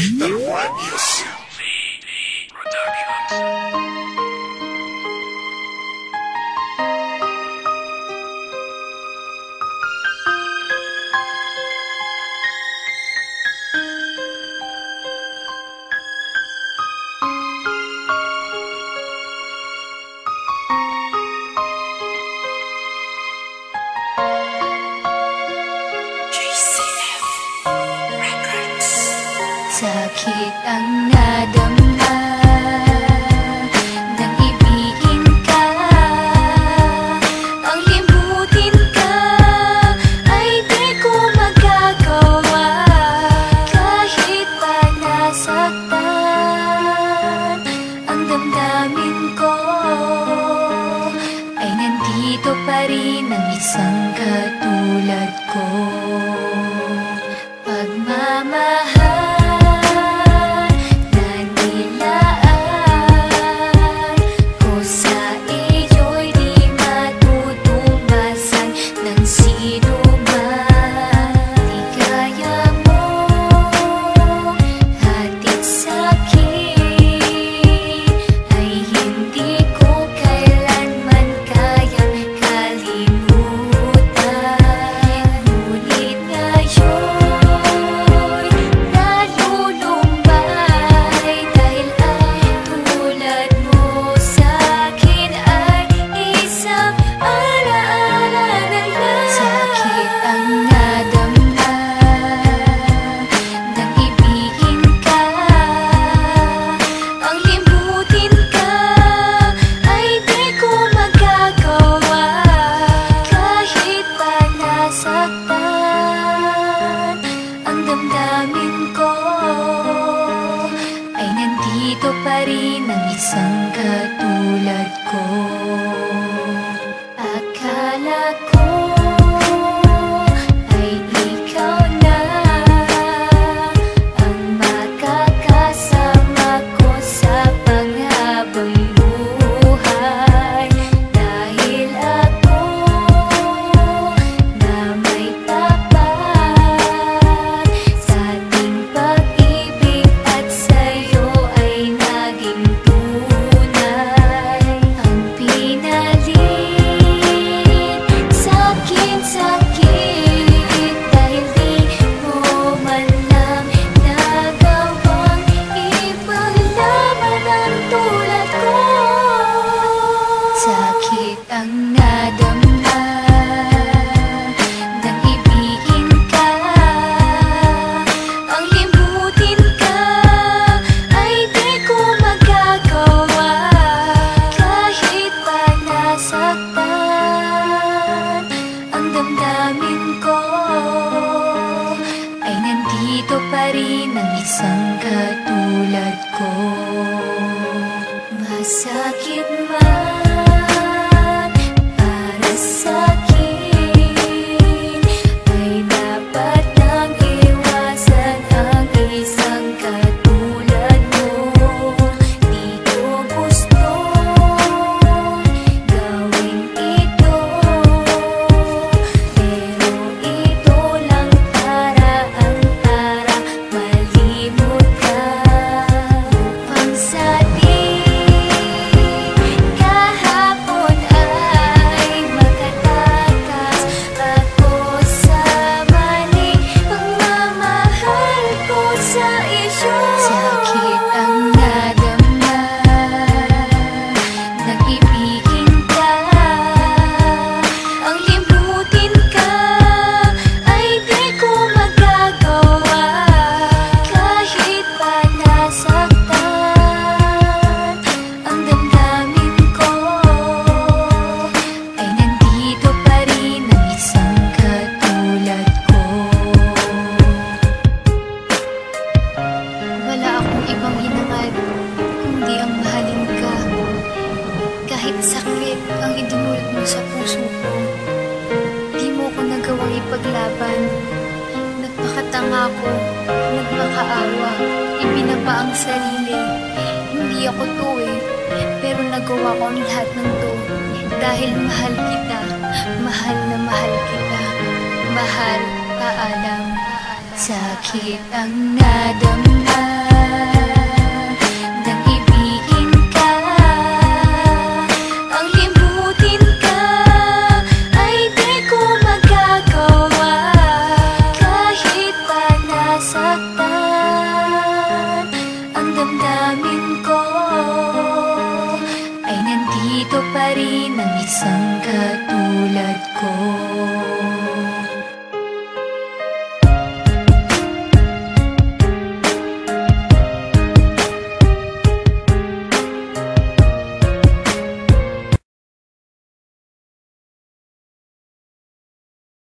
The One Music Productions. Sakit ang nadama nang ibigin ka, ang limutin ka ay di ko magagawa. Kahit pa nasaktan ang damdamin ko, ay nandito pa rin ang isang katulad ko. Pagmamahal dito pa rin ang isang katulad ko. Akala ko ay ikaw na ang makakasama ko sa panghabang buhay. Dahil ako na may tapat sa ating pag-ibig at sa'yo sakit ang nadama nang ibigin ka, ang limutin ka ay di ko magagawa. Kahit pa nasaktan ang damdamin ko, ay nandito pa rin ang isang katulad ko. Masakit man sakit ang idinulot mo sa puso ko. Di mo ko nagawang ipaglaban. Nagpakatanga ko, nagmakaawa, ibinaba ang sarili. Hindi ako to pero nagawa ko ang lahat ng to. Dahil mahal kita, mahal na mahal kita. Mahal, paalam. Sakit ang nadama nandito pa rin ang isang katulad ko.